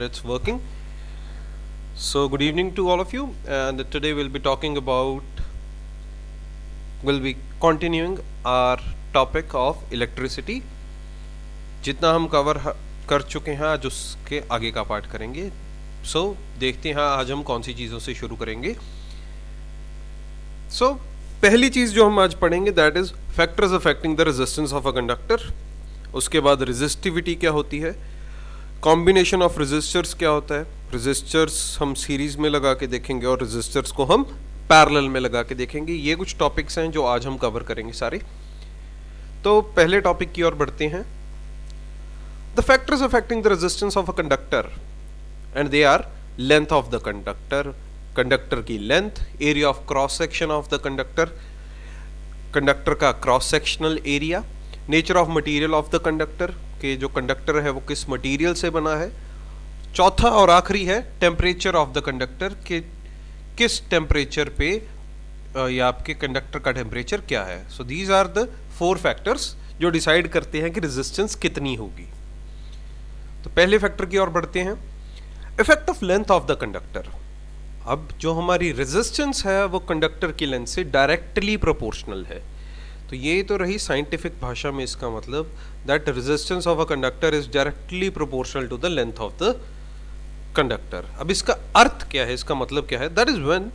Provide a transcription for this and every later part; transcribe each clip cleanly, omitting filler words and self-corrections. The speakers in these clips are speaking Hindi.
It's working. So good evening to all of you, and today we'll be talking about we'll be continuing our topic of electricity. जितना हम कर चुके हैं आज उसके आगे का पार्ट करेंगे. So देखते हैं आज हम कौन सी चीज़ों से शुरू करेंगे. So पहली चीज़ जो हम आज पढ़ेंगे that is factors affecting the resistance of a conductor. उसके बाद रेजिस्टिविटी क्या होती है, कॉम्बिनेशन ऑफ रेजिस्टर्स क्या होता है, रेजिस्टर्स हम सीरीज में लगा के देखेंगे और रेजिस्टर्स को हम पैरेलल में लगा के देखेंगे. ये कुछ टॉपिक्स हैं जो आज हम कवर करेंगे सारे. तो पहले टॉपिक की ओर बढ़ते हैं. The factors affecting the resistance of a conductor and they are length of the conductor, conductor की length, area of cross section of the conductor, conductor का cross sectional area, nature of material of the conductor कि जो कंडक्टर है वो किस मटेरियल से बना है. चौथा और आखिरी है टेम्परेचर ऑफ द कंडक्टर कि किस टेम्परेचर पे या आपके कंडक्टर का टेम्परेचर क्या है. So these are the 4 factors जो डिसाइड करते हैं कि रेजिस्टेंस कितनी होगी. तो पहले फैक्टर की ओर बढ़ते हैं, effect of length of the conductor. अब जो हमारी रेजिस्टेंस है वो कंडक्टर की लेंथ से डायरेक्टली प्रोपोर्शनल है. तो ये तो रही साइंटिफिक भाषा में इसका मतलब that resistance of a conductor is directly proportional to the length of the conductor. अब इसका अर्थ क्या है, इसका मतलब क्या है, that is when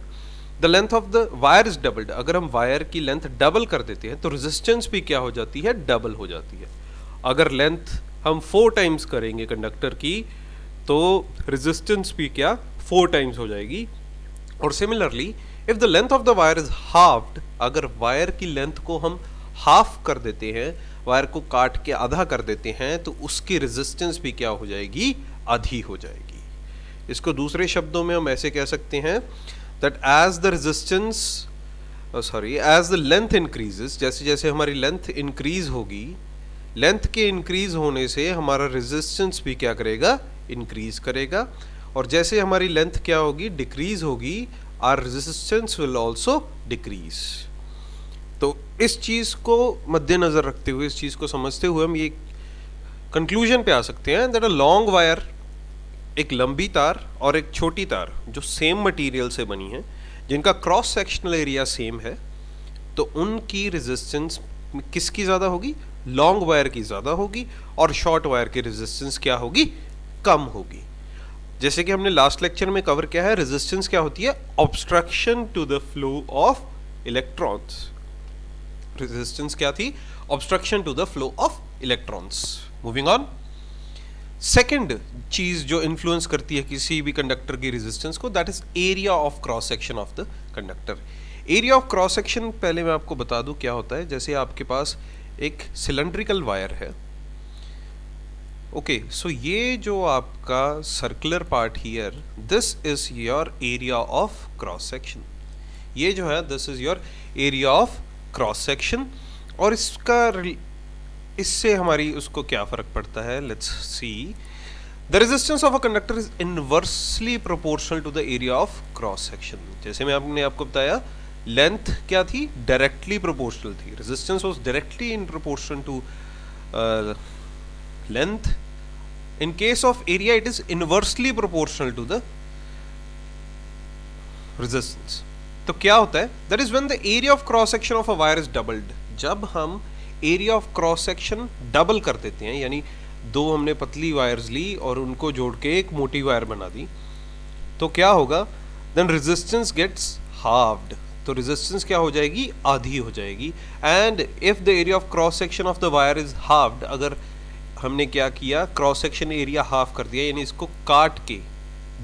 the length of the wire is doubled. अगर हम वायर की लेंथ डबल कर देते हैं तो रेजिस्टेंस भी क्या हो जाती है, डबल हो जाती है. अगर लेंथ हम 4 टाइम्स करेंगे कंडक्टर की तो रेजिस्टेंस भी क्या 4 टाइम्स हो जाएगी. और similarly if the length of the wire is halved, अगर वायर की लेंथ को हम हाफ कर देते हैं, वायर को काट के आधा कर देते हैं, तो उसकी रेजिस्टेंस भी क्या हो जाएगी, आधी हो जाएगी. इसको दूसरे शब्दों में हम ऐसे कह सकते हैं that as the resistance as the length increases, जैसे जैसे हमारी लेंथ इंक्रीज होगी, लेंथ के इंक्रीज होने से हमारा रेजिस्टेंस भी क्या करेगा, इंक्रीज करेगा. और जैसे हमारी लेंथ क्या होगी, डिक्रीज होगी, our resistance will also decrease. तो इस चीज को मद्देनजर रखते हुए, इस चीज को समझते हुए हम ये कंक्लूजन पे आ सकते हैं दैट अ लॉन्ग वायर, एक लंबी तार और एक छोटी तार जो सेम मटेरियल से बनी है, जिनका क्रॉस सेक्शनल एरिया सेम है, तो उनकी रेजिस्टेंस किसकी ज़्यादा होगी, लॉन्ग वायर की ज़्यादा होगी, और शॉर्ट वायर की रेजिस्टेंस क्या होगी, कम होगी. जैसे कि हमने लास्ट लेक्चर में कवर किया है, रेजिस्टेंस क्या होती है, obstruction to the flow of electrons. Resistance क्या थी, obstruction to the flow of electrons. Moving on, second चीज जो इन्फ्लुएंस करती है किसी भी कंडक्टर की रेजिस्टेंस को, that is area of cross section of the conductor. Area of cross section पहले मैं आपको बता दूं क्या होता है. जैसे आपके पास एक सिलेंड्रिकल वायर है, ओके, सो ये जो आपका circular part here, this is your area of cross section. ये जो है this is your area of cross section. और इससे हमारी उसको क्या फर्क पड़ता है, let's see. The resistance of a conductor is inversely proportional to the area of cross section. जैसे मैं आपको बताया, लेंथ क्या थी, डायरेक्टली प्रोपोर्शनल थी, resistance was directly in proportion to length. In case of area, it is inversely proportional to the resistance. तो क्या होता है, that is when the area of cross section of a wire is doubled. जब हम area of cross section double कर देते हैं, यानी 2 हमने पतली वायर्स ली और उनको जोड़ के एक मोटी वायर बना दी, तो क्या होगा, then resistance gets halved. तो रेजिस्टेंस क्या हो जाएगी, आधी हो जाएगी. And if the area of cross section of the wire is halved, अगर हमने क्या किया, क्रॉस सेक्शन एरिया हाफ कर दिया, यानी इसको काट के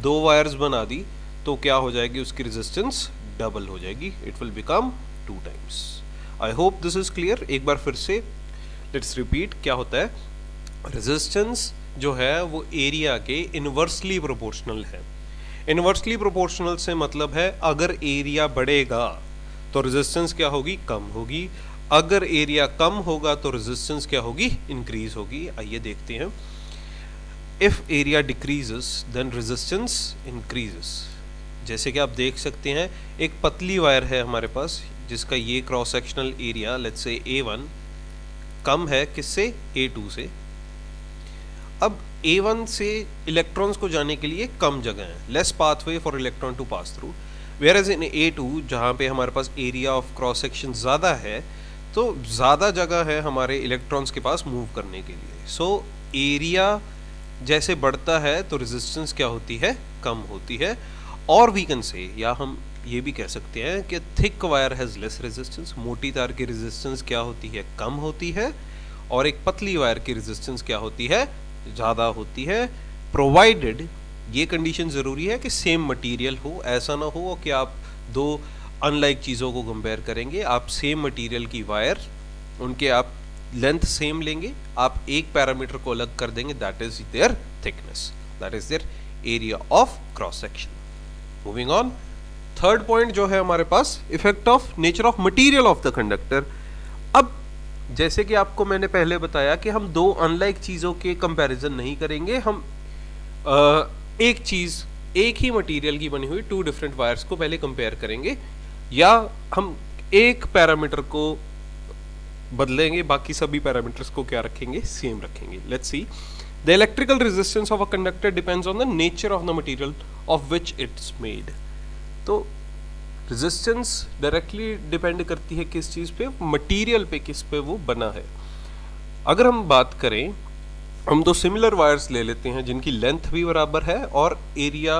2 वायर्स बना दी, तो क्या हो जाएगी, उसकी रेजिस्टेंस डबल हो जाएगी. It will become 2 times. I hope this is clear. एक बार फिर से लेट्स रिपीट. क्या होता है, रेजिस्टेंस जो है वो एरिया के इनवर्सली प्रोपोर्शनल है. इनवर्सली प्रोपोर्शनल से मतलब है अगर एरिया बढ़ेगा तो रेजिस्टेंस क्या होगी, कम होगी. अगर एरिया कम होगा तो रेजिस्टेंस क्या होगी, इंक्रीज होगी. आइए देखते हैं. If area decreases then resistance increases. जैसे कि आप देख सकते हैं, एक पतली वायर है हमारे पास जिसका ये क्रॉस सेक्शनल एरिया लेट्स से A1 कम है किससे, A2 से. अब A1 से इलेक्ट्रॉन्स को जाने के लिए कम जगह है, less pathway for electron to pass through, where as in A2 जहाँ पे हमारे पास एरिया ऑफ क्रॉस सेक्शन ज़्यादा है, तो ज़्यादा जगह है हमारे इलेक्ट्रॉन्स के पास मूव करने के लिए। सो एरिया जैसे बढ़ता है तो रेजिस्टेंस क्या होती है, कम होती है। और वी कैन से, या हम ये भी कह सकते हैं कि thick wire has less resistance, मोटी तार की रेजिस्टेंस क्या होती है, कम होती है, और एक पतली वायर की रेजिस्टेंस क्या होती है, ज़्यादा होती है, प्रोवाइडेड, ये कंडीशन ज़रूरी है कि सेम मटेरियल हो। ऐसा ना हो कि आप दो अनलाइक चीज़ों को कंपेयर करेंगे, आप सेम मटेरियल की वायर, उनके आप लेंथ सेम लेंगे, आप एक पैरामीटर को अलग कर देंगे, that is their thickness, that is their area of cross section. Moving on, third point जो है हमारे पास, effect of nature of material of the conductor. अब जैसे कि आपको मैंने पहले बताया कि हम दो अनलाइक चीज़ों के कंपैरिजन नहीं करेंगे, हम एक चीज़, एक ही मटेरियल की बनी हुई टू डिफरेंट वायर्स को पहले कंपेयर करेंगे, या हम एक पैरामीटर को बदलेंगे, बाकी सभी पैरामीटर्स को क्या रखेंगे, सेम रखेंगे। Let's see, the electrical resistance of a conductor depends on the nature of the material of which it's made. तो रेजिस्टेंस डायरेक्टली डिपेंड करती है किस चीज़ पे, मटेरियल पे, किस पे वो बना है। अगर हम बात करें, हम दो सिमिलर वायर्स ले लेते हैं जिनकी लेंथ भी बराबर है और एरिया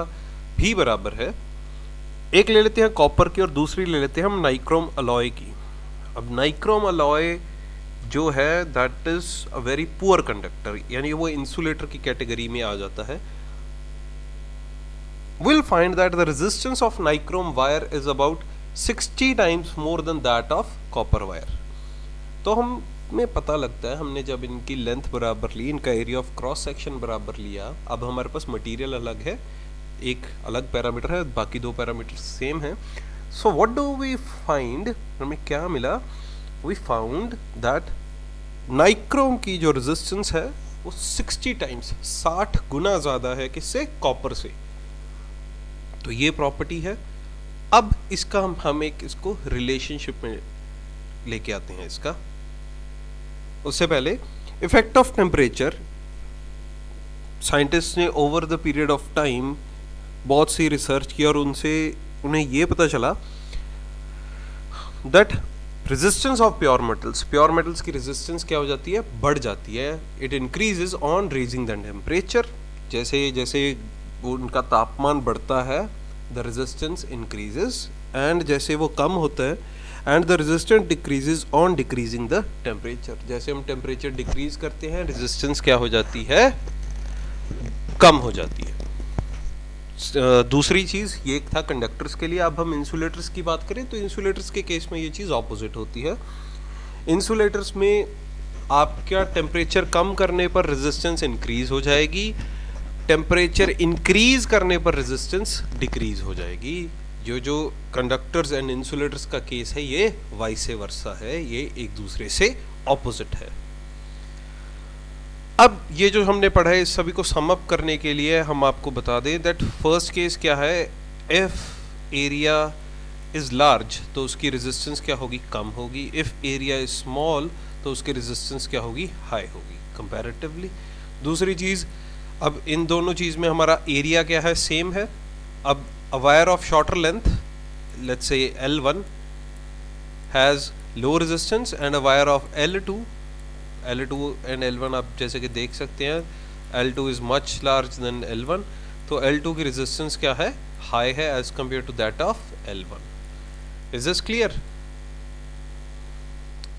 भी बराबर है। एक ले लेते हैं कॉपर की और दूसरी ले लेते हैं हम नाइक्रोम अलॉय की। अब नाइक्रोम अलॉय जो है that is a very poor conductor, यानी वो इंसुलेटर की कैटेगरी में आ जाता है। We'll find that the resistance of nichrome wire is about 60 times more than that of copper wire. तो हमें पता लगता है, हमने जब इनकी लेंथ बराबर ली, इनका एरिया ऑफ क्रॉस सेक्शन बराबर लिया, अब हमारे पास मटेरियल अलग है, एक अलग पैरामीटर है, बाकी दो पैरामीटर सेम है। So what do we find, हमें क्या मिला, वी फाउंड दैट नाइक्रोम की जो रेजिस्टेंस है वो 60 टाइम्स, 60 गुना ज़्यादा है किससे, कॉपर से। तो ये प्रॉपर्टी है। अब इसका हम एक इसको रिलेशनशिप में लेके आते हैं इसका। उससे पहले इफेक्ट ऑफ टेम्परेचर, साइंटिस्ट ने over the period of time बहुत सी रिसर्च की और उन्हें ये पता चला that resistance of pure metals की रेजिस्टेंस क्या हो जाती है, बढ़ जाती है। It increases on raising the temperature, जैसे जैसे उनका तापमान बढ़ता है द रेजिस्टेंस इंक्रीजेज, एंड जैसे वो कम होता है and the resistance decreases on decreasing the temperature, जैसे हम टेम्परेचर डिक्रीज करते हैं रेजिस्टेंस क्या हो जाती है, कम हो जाती है। दूसरी चीज़ ये था कंडक्टर्स के लिए। अब हम इंसुलेटर्स की बात करें तो इंसुलेटर्स के केस में ये चीज़ ऑपोजिट होती है। इंसुलेटर्स में आपका टेम्परेचर कम करने पर रेजिस्टेंस इंक्रीज हो जाएगी, टेम्परेचर इंक्रीज करने पर रेजिस्टेंस डिक्रीज हो जाएगी। जो कंडक्टर्स एंड इंसुलेटर्स का केस है ये वाइसे वर्सा है, ये एक दूसरे से ऑपोजिट है। अब ये जो हमने पढ़ा है इस सभी को सम अप करने के लिए हम आपको बता दें दैट फर्स्ट केस क्या है, इफ एरिया इज लार्ज तो उसकी रेजिस्टेंस क्या होगी, कम होगी। इफ एरिया इज स्मॉल तो उसकी रेजिस्टेंस क्या होगी, हाई होगी कंपैरेटिवली। दूसरी चीज़, अब इन दोनों चीज़ में हमारा एरिया क्या है, सेम है। अब a wire of shorter length, let's say L1 has low resistance and a wire of L2 and L1 आप जैसे कि देख सकते हैं L2 is much large then L1, तो L2 की रेजिस्टेंस क्या है, हाई है as compare to that of L1। Is this clear?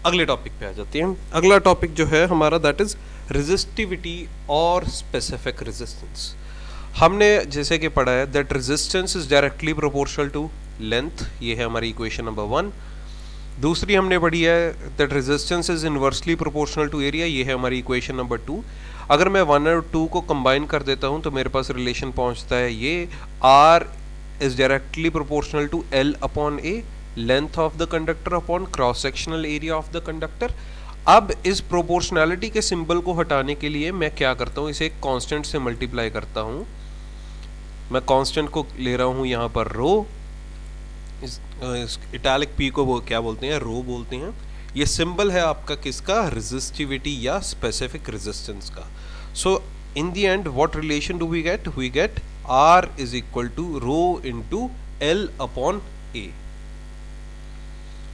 अगले टॉपिक पे आ जाते हैं। अगला टॉपिक जो है हमारा दैट इज रेजिस्टिविटी और स्पेसिफिक रेजिस्टेंस। हमने जैसे कि पढ़ा है that resistance is directly proportional to length, ये है हमारी इक्वेशन नंबर 1। दूसरी हमने पढ़ी है that resistance is inversely proportional to area, ये है हमारी इक्वेशन नंबर 2। अगर मैं 1 और 2 को कंबाइन कर देता हूँ तो मेरे पास रिलेशन पहुँचता है ये, R is directly proportional to L upon A, length of the conductor upon cross sectional area of the conductor. अब इस प्रोपोर्शनैलिटी के सिंबल को हटाने के लिए मैं क्या करता हूँ, इसे एक कांस्टेंट से मल्टीप्लाई करता हूँ। मैं कांस्टेंट को ले रहा हूँ यहाँ पर रो, इस इटैलिक पी को वो क्या बोलते हैं, रो बोलते हैं। ये सिंबल है आपका किसका, रेजिस्टिविटी या स्पेसिफिक रेजिस्टेंस का। सो in the end what relation do we get? We get R is equal to rho into L upon A.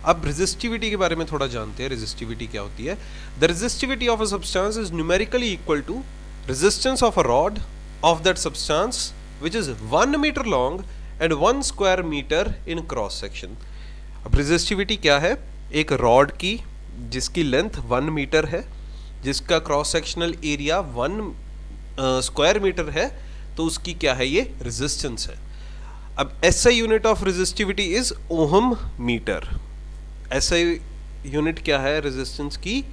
अब रेजिस्टिविटी के बारे में थोड़ा जानते हैं. रेजिस्टिविटी क्या होती है? The resistivity of a substance is numerically equal to resistance of a rod of that substance which is 1 metre long and 1 square metre in cross section. अब रेजिस्टिविटी क्या है? एक रॉड की जिसकी लेंथ 1 मीटर है, जिसका cross sectional area 1 square metre है, तो उसकी क्या है? ये रेजिस्टेंस है. अब SI unit of resistivity is ohm metre. SI unit क्या है रेजिस्टेंस की?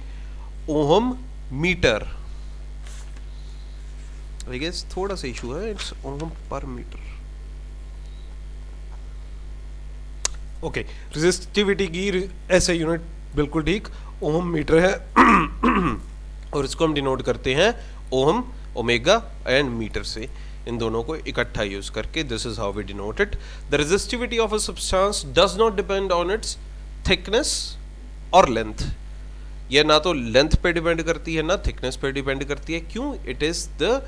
Ohm metre. आई गेस थोड़ा सा इशू है, it's ohm per metre. Okay, resistivity की SI यूनिट बिल्कुल ठीक ओहम मीटर है और इसको हम डिनोट करते हैं ओहम, ओमेगा एंड मीटर से. इन दोनों को इकट्ठा यूज करके this is how we denote it. The resistivity of a substance does not depend on its thickness और लेंथ. ये ना तो लेंथ पे डिपेंड करती है ना थिकनेस पे डिपेंड करती है. क्यों? It is the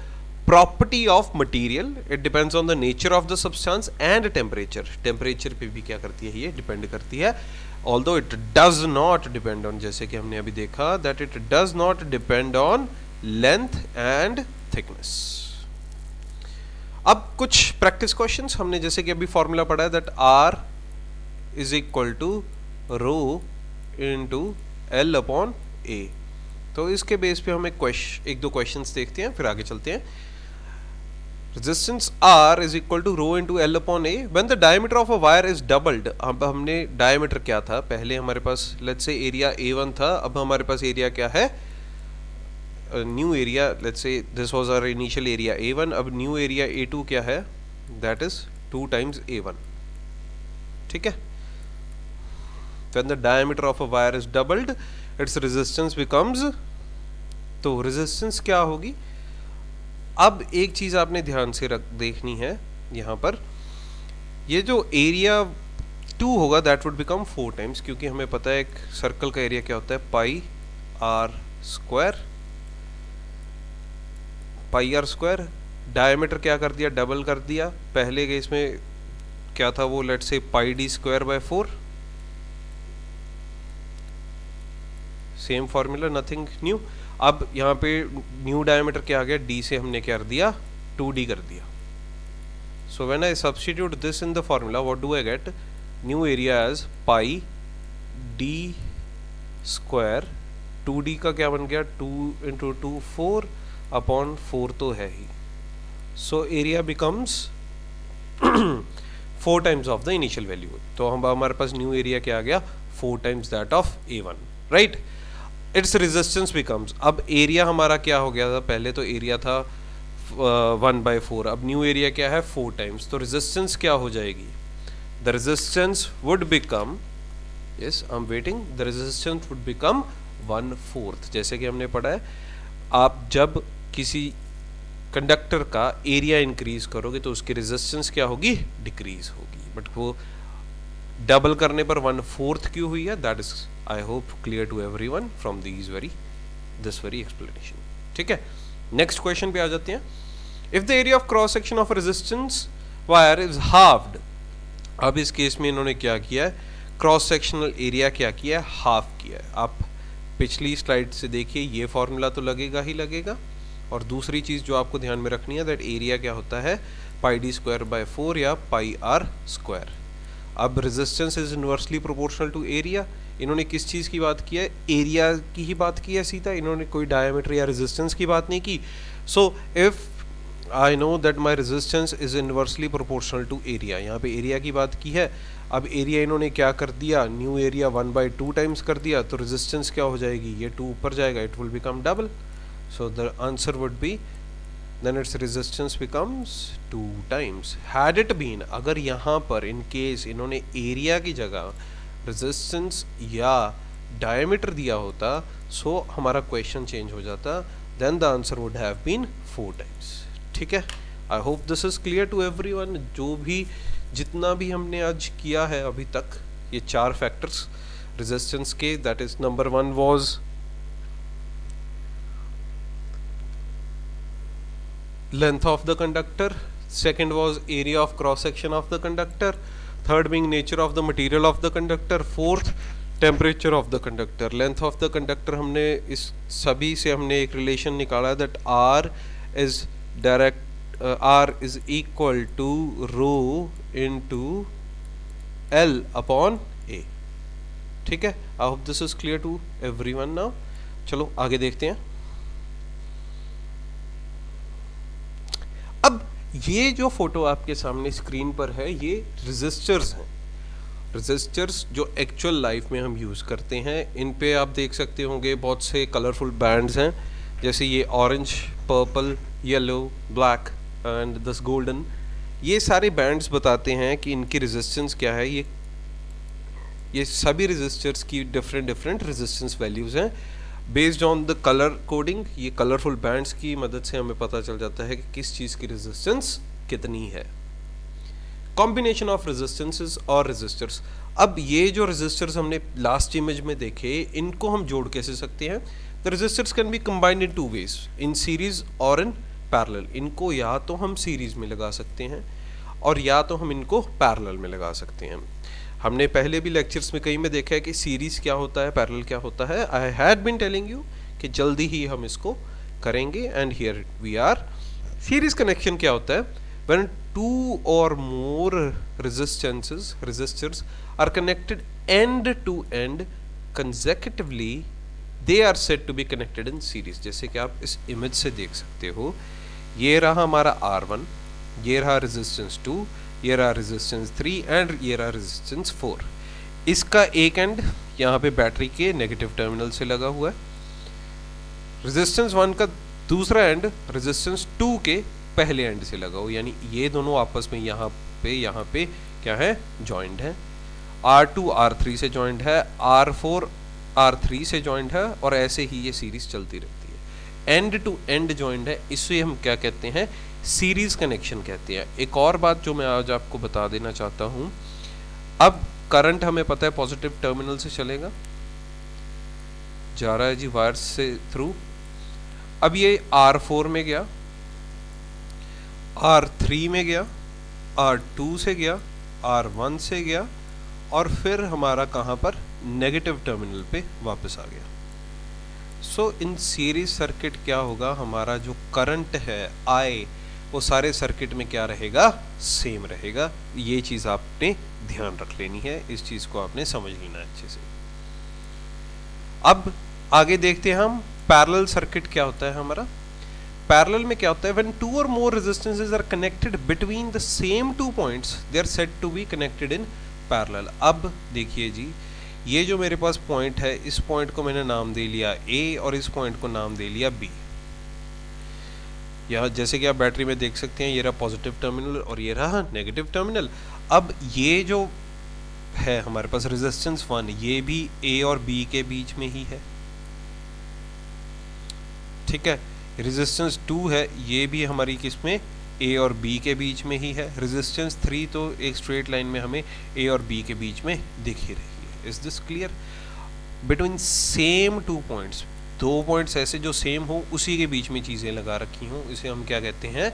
property of material. It depends on the nature of the substance and temperature. Temperature पे भी क्या करती है? ये डिपेंड करती है. Although it does not depend on, जैसे कि हमने अभी देखा that it does not depend on length and thickness. अब कुछ प्रैक्टिस क्वेश्चंस हमने जैसे कि अभी फॉर्मूला पढ़ा है that R is equal to rho into L upon A. तो इसके बेस पे हम एक दो क्वेश्चंस देखते हैं, फिर आगे चलते हैं. Resistance R is equal to rho into L upon A when the diameter of a wire is doubled. अब हमने डायमीटर क्या था? पहले हमारे पास लेट्स से एरिया A1 था, अब हमारे पास एरिया क्या है? New area, let's say this was our initial area A1, अब न्यू एरिया A2 क्या है? That is 2 times A1. ठीक है. When the diameter of a wire is doubled, its resistance becomes, तो रेजिस्टेंस क्या होगी? अब एक चीज आपने ध्यान से देखनी है यहाँ पर, ये जो एरिया 2 होगा दैट वुड बिकम 4 टाइम्स, क्योंकि हमें पता है एक सर्कल का एरिया क्या होता है? Pi r square. Pi r square. Diameter क्या कर दिया? डबल कर दिया. पहले के इसमें क्या था वो? Let's say pi D square by 4. Same formula, nothing new. अब यहाँ पे न्यू डायमीटर क्या आ गया? डी से हमने क्या कर दिया? 2d कर दिया. So when I substitute this in the formula, what do I get? New area as pi D square. 2d का क्या बन गया? 2 इंटू 2 4 अपॉन 4 तो है ही. So area becomes 4 times of the initial value. तो हम हमारे पास न्यू एरिया क्या आ गया? 4 times that of A1, right. Its resistance becomes, अब एरिया हमारा क्या हो गया था? पहले तो एरिया था 1/4, अब न्यू एरिया क्या है? 4 टाइम्स. तो रेजिस्टेंस क्या हो जाएगी? The resistance would become, yes I am waiting, the resistance would become 1/4. जैसे कि हमने पढ़ा है, आप जब किसी कंडक्टर का एरिया इंक्रीज करोगे तो उसकी रेजिस्टेंस क्या होगी? डिक्रीज होगी. बट वो डबल करने पर 1/4 क्यों हुई है? That is I hope clear to everyone from this very explanation. ठीक है, नेक्स्ट क्वेश्चन पे आ जाते हैं. If the area of cross section of resistance wire is halved. अब इस केस में इन्होंने क्या किया है? क्रॉस सेक्शनल एरिया क्या किया है? हाफ किया है. आप पिछली स्लाइड से देखिए, ये फॉर्मूला तो लगेगा ही लगेगा. और दूसरी चीज जो आपको ध्यान में रखनी है दैट एरिया क्या होता है? पाई डी स्क्वायर बाय 4 या पाई आर स्क्वायर. अब resistance is inversely proportional to area. इन्होंने किस चीज़ की बात की है? एरिया की ही बात की है सीधा. इन्होंने कोई डायमीटर या रेजिस्टेंस की बात नहीं की. So if I know that my resistance is inversely proportional to area, यहाँ पे एरिया की बात की है. अब एरिया इन्होंने क्या कर दिया? न्यू एरिया 1/2 टाइम्स कर दिया. तो रेजिस्टेंस क्या हो जाएगी? ये 2 ऊपर जाएगा, it will become double. So the answer would be then its resistance becomes 2 times. Had it been, अगर यहाँ पर in case इन्होंने एरिया की जगह रेजिस्टेंस या डायमीटर दिया होता, सो हमारा क्वेश्चन चेंज हो जाता. Then the answer would have been 4 times. ठीक है, I hope this is clear to everyone. जो भी जितना भी हमने आज किया है अभी तक, ये 4 फैक्टर्स रेजिस्टेंस के, that is number 1 was length of the conductor, second was area of cross section of the conductor, third being nature of the material of the conductor, fourth temperature of the conductor. length of the conductor हमने इस सभी से हमने एक relation निकाला that R is R is equal to rho into L upon A. ठीक है, I hope this is clear to everyone now. चलो आगे देखते हैं. अब ये जो फोटो आपके सामने स्क्रीन पर है ये रेजिस्टर्स हैं. रेजिस्टर्स जो एक्चुअल लाइफ में हम यूज़ करते हैं, इन पे आप देख सकते होंगे बहुत से कलरफुल बैंड्स हैं, जैसे ये orange, purple, yellow, black and दस गोल्डन. ये सारे बैंड्स बताते हैं कि इनकी रेजिस्टेंस क्या है. ये सभी रेजिस्टर्स की डिफरेंट रेजिस्टेंस वैल्यूज़ हैं. Based on the colour coding, ये कलरफुल बैंड्स की मदद से हमें पता चल जाता है कि किस चीज़ की रेजिस्टेंस कितनी है. कॉम्बिनेशन ऑफ रेजिस्टेंसेस और रेजिस्टर्स. अब ये जो रेजिस्टर्स हमने लास्ट इमेज में देखे, इनको हम जोड़ कैसे सकते हैं. The resistors can be combined in two ways, in series और इन पैरेलल. इनको या तो हम सीरीज में लगा सकते हैं और या तो हम इनको पैरेलल में लगा सकते हैं. हमने पहले भी लेक्चर्स में कई में देखा है कि सीरीज क्या होता है, पैरेलल क्या होता है. I had been telling you कि जल्दी ही हम इसको करेंगे. And here we are. Series connection क्या होता है. व्हेन टू और मोर resistors are connected end to end consecutively, they are said to be connected in series. जैसे कि आप इस इमेज से देख सकते हो, ये रहा हमारा R1, ये रहा रेजिस्टेंस 2, ये रहा रेजिस्टेंस 3 एंड ये रहा रेजिस्टेंस 4. इसका एक एंड यहाँ पे बैटरी के नेगेटिव टर्मिनल से लगा हुआ है. रेजिस्टेंस 1 का दूसरा एंड रेजिस्टेंस 2 के पहले एंड से लगा हुआ, यानी ये दोनों आपस में यहाँ पे क्या है, जॉइंट है. R2 R3 से जॉइंट है, R4 R3 से जॉइंट है, और ऐसे ही ये सीरीज चलती रहती है. एंड टू एंड जॉइंट है, इसे हम क्या कहते हैं, सीरीज कनेक्शन कहते हैं. एक और बात जो मैं आज आपको बता देना चाहता हूं, अब करंट हमें पता है पॉजिटिव टर्मिनल से चलेगा, जा रहा है जी वायर्स से थ्रू. अब ये R4 में गया, R3 में गया, R2 से गया, R1 से गया, और फिर हमारा कहाँ पर, नेगेटिव टर्मिनल पे वापस आ गया. सो इन सीरीज सर्किट क्या होगा, हमारा जो करंट है I, वो सारे सर्किट में क्या रहेगा, सेम रहेगा. ये चीज़ आपने ध्यान रख लेनी है, इस चीज़ को आपने समझ लेना अच्छे से. अब आगे देखते हैं हम पैरेलल सर्किट क्या होता है हमारा. पैरेलल में क्या होता है, व्हेन टू और more resistances are connected between the same two points, they are said to be connected in parallel. अब देखिए जी, ये जो मेरे पास पॉइंट है, इस पॉइंट को मैंने नाम दे लिया A और इस पॉइंट को नाम दे लिया B. यहाँ जैसे कि आप बैटरी में देख सकते हैं, ये रहा पॉजिटिव टर्मिनल और ये रहा नेगेटिव टर्मिनल. अब ये जो है हमारे पास रेजिस्टेंस 1, ये भी A और B के बीच में ही है. ठीक है, रेजिस्टेंस 2 है, ये भी हमारी किसमें, A और B के बीच में ही है. रेजिस्टेंस 3 तो एक स्ट्रेट लाइन में हमें A और B के बीच में दिख ही रही है. Is this clear. Between same two points, दो पॉइंट्स ऐसे जो सेम हो, उसी के बीच में चीज़ें लगा रखी हों, इसे हम क्या कहते हैं,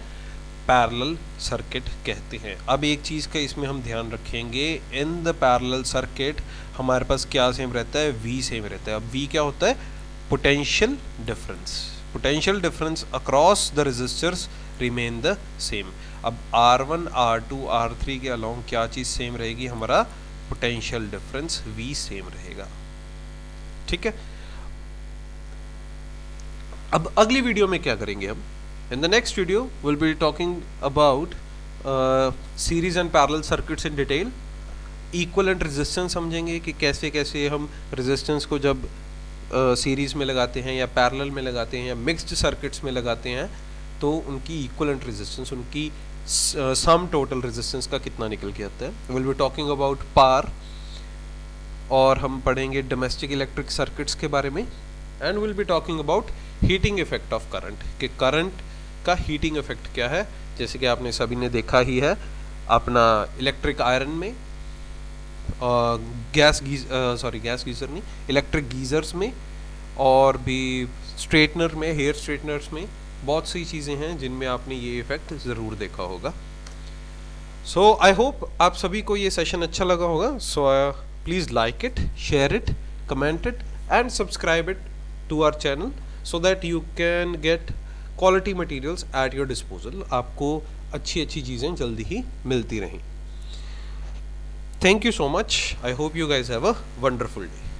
पैरेलल सर्किट कहते हैं. अब एक चीज़ का इसमें हम ध्यान रखेंगे, इन द पैरेलल सर्किट हमारे पास क्या सेम रहता है, V सेम रहता है. अब V क्या होता है, potential difference. Potential difference across the resistors remain the same. अब R1 R2 R3 के अलोंग क्या चीज़ सेम रहेगी, हमारा पोटेंशियल डिफरेंस V सेम रहेगा. ठीक है. अब अगली वीडियो में क्या करेंगे हम, in the next video will be talking about series and parallel circuits in detail. Equivalent resistance समझेंगे कि कैसे कैसे हम रेजिस्टेंस को जब सीरीज में लगाते हैं या पैरेलल में लगाते हैं या मिक्स्ड सर्किट्स में लगाते हैं, तो उनकी इक्विवेलेंट रेजिस्टेंस, उनकी सम टोटल रेजिस्टेंस का कितना निकल के आता है. Will be talking about power, और हम पढ़ेंगे डोमेस्टिक इलेक्ट्रिक सर्किट्स के बारे में. And will be talking about heating effect of current, कि करंट का हीटिंग इफेक्ट क्या है. जैसे कि आपने सभी ने देखा ही है अपना इलेक्ट्रिक आयरन में, गैस गीज़र नहीं, इलेक्ट्रिक गीज़र्स में, और भी स्ट्रेटनर में, हेयर स्ट्रेटनर्स में बहुत सी चीज़ें हैं जिनमें आपने ये इफ़ेक्ट ज़रूर देखा होगा। सो आई होप आप सभी को ये सेशन अच्छा लगा होगा। So please like it, share it, comment it and subscribe it to our channel so that you can get quality materials at your disposal। आपको अच्छी अच्छी चीज़ें जल्दी ही मिलती रहें। Thank you so much. I hope you guys have a wonderful day.